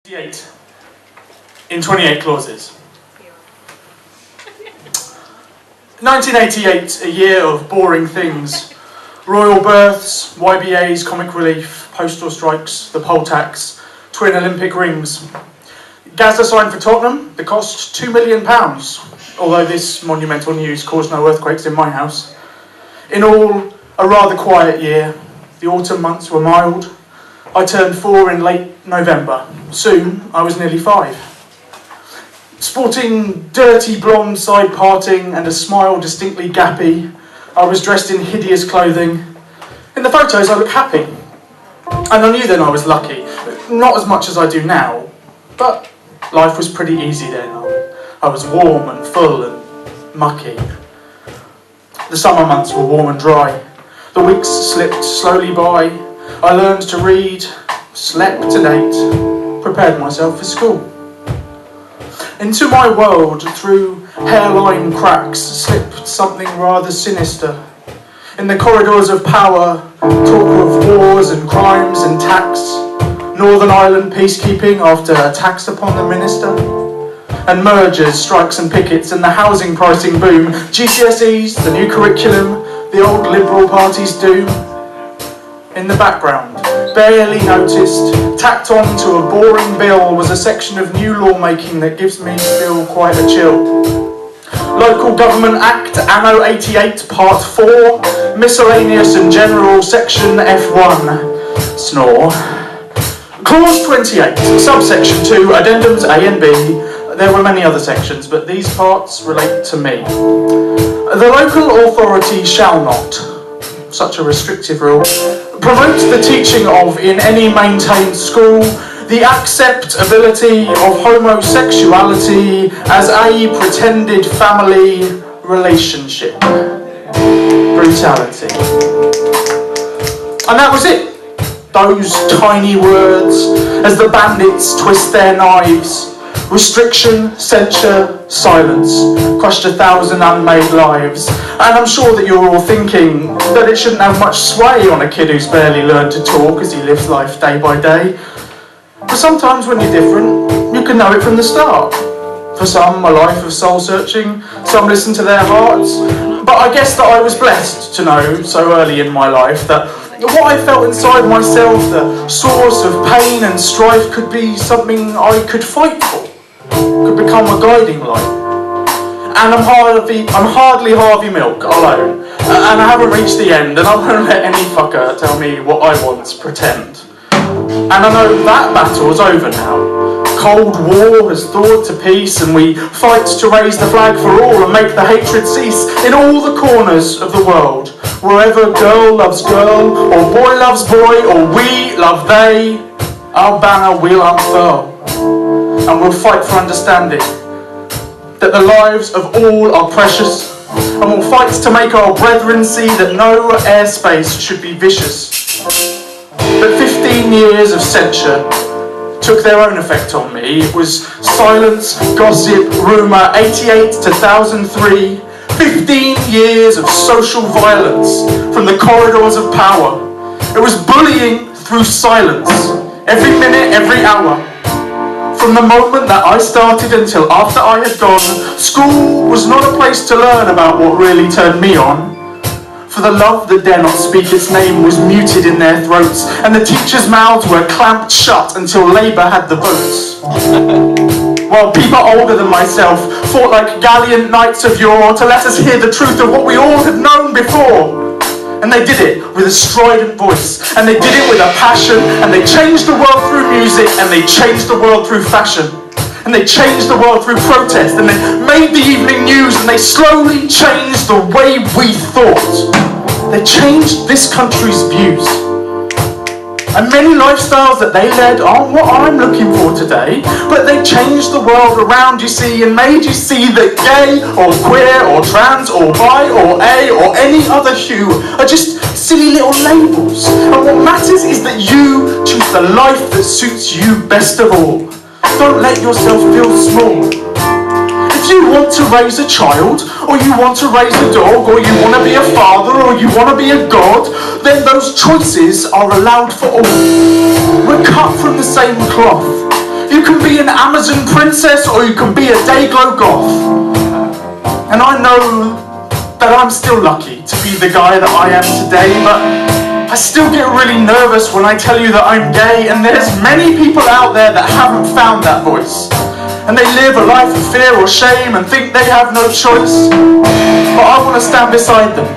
28 in 28 clauses. 1988, a year of boring things. Royal births, YBAs, comic relief, postal strikes, the poll tax, twin Olympic rings. Gaza signed for Tottenham, the cost £2 million, although this monumental news caused no earthquakes in my house. In all, a rather quiet year. The autumn months were mild. I turned 4 in late November. Soon, I was nearly 5. Sporting dirty blonde side parting and a smile distinctly gappy, I was dressed in hideous clothing. In the photos, I look happy. And I knew then I was lucky. Not as much as I do now, but life was pretty easy then. I was warm and full and mucky. The summer months were warm and dry. The weeks slipped slowly by. I learned to read, slept and ate, prepared myself for school. Into my world, through hairline cracks, slipped something rather sinister. In the corridors of power, talk of wars and crimes and tax, Northern Ireland peacekeeping after attacks upon the minister, and mergers, strikes and pickets, and the housing pricing boom, GCSEs, the new curriculum, the old Liberal Party's doom. In the background, barely noticed, tacked on to a boring bill, was a section of new lawmaking that gives me still quite a chill. Local Government Act, Anno 88, Part 4, Miscellaneous and General, Section F1. Snore. Clause 28, Subsection 2, Addendums A and B. There were many other sections, but these parts relate to me. The local authority shall not, such a restrictive rule, promote the teaching of, in any maintained school, the acceptability of homosexuality as a pretended family relationship. Brutality. And that was it. Those tiny words, as the bandits twist their knives. Restriction, censure, silence, crushed 1,000 unmade lives. And I'm sure that you're all thinking that it shouldn't have much sway on a kid who's barely learned to talk as he lives life day by day. But sometimes when you're different, you can know it from the start. For some, a life of soul-searching, some listen to their hearts. But I guess that I was blessed to know so early in my life that what I felt inside myself, the source of pain and strife, could be something I could fight for. Could become a guiding light. And I'm hardly Harvey Milk alone, and I haven't reached the end, and I won't let any fucker tell me what I want to pretend. And I know that battle's over now. Cold War has thawed to peace, and we fight to raise the flag for all and make the hatred cease in all the corners of the world. Wherever girl loves girl, or boy loves boy, or we love they, our banner we'll unfurl. And we'll fight for understanding that the lives of all are precious, and we'll fight to make our brethren see that no airspace should be vicious. But 15 years of censure took their own effect on me. It was silence, gossip, rumour, 88 to 2003, 15 years of social violence from the corridors of power. It was bullying through silence, every minute, every hour. From the moment that I started until after I had gone, school was not a place to learn about what really turned me on. For the love that dare not speak its name was muted in their throats, and the teachers' mouths were clamped shut until Labour had the votes. While people older than myself fought like gallant knights of yore to let us hear the truth of what we all had known before. And they did it with a strident voice, and they did it with a passion, and they changed the world through music, and they changed the world through fashion, and they changed the world through protest, and they made the evening news, and they slowly changed the way we thought. They changed this country's views. And many lifestyles that they led aren't what I'm looking for today, but they changed the world around, you see, and made you see that gay, or queer, or trans, or bi, or A, or any other hue are just silly little labels. And what matters is that you choose the life that suits you best of all. Don't let yourself feel small. If you want to raise a child, or you want to raise a dog, or you want to be a father, or you want to be a god, then those choices are allowed for all. We're cut from the same cloth. You can be an Amazon princess or you can be a Dayglow goth. And I know that I'm still lucky to be the guy that I am today, but I still get really nervous when I tell you that I'm gay, and there's many people out there that haven't found that voice. And they live a life of fear or shame and think they have no choice. But I want to stand beside them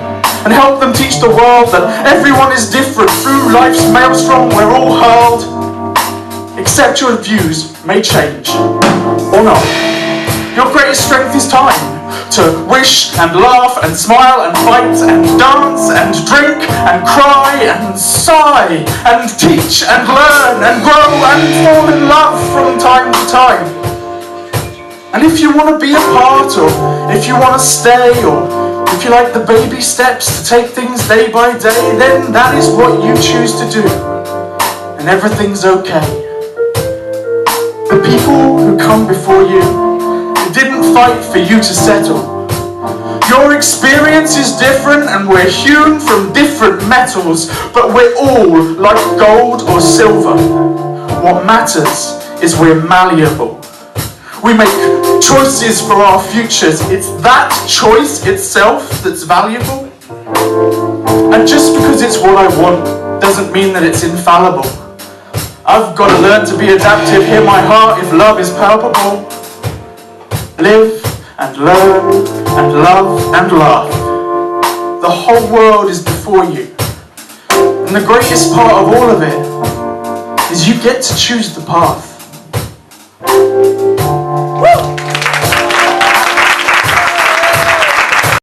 and help them teach the world that everyone is different. Through life's maelstrom we're all hurled. Accept your views may change, or not. Your greatest strength is time, to wish and laugh and smile and fight and dance and drink and cry and sigh and teach and learn and grow and fall in love from time to time. And if you want to be a part, or if you want to stay, or if you like the baby steps to take things day by day, then that is what you choose to do, and everything's okay. The people who come before you didn't fight for you to settle. Your experience is different and we're hewn from different metals, but we're all like gold or silver. What matters is we're malleable. We make choices for our futures. It's that choice itself that's valuable. And just because it's what I want doesn't mean that it's infallible. I've got to learn to be adaptive, hear my heart if love is palpable. Live and learn and love and laugh. The whole world is before you. And the greatest part of all of it is you get to choose the path.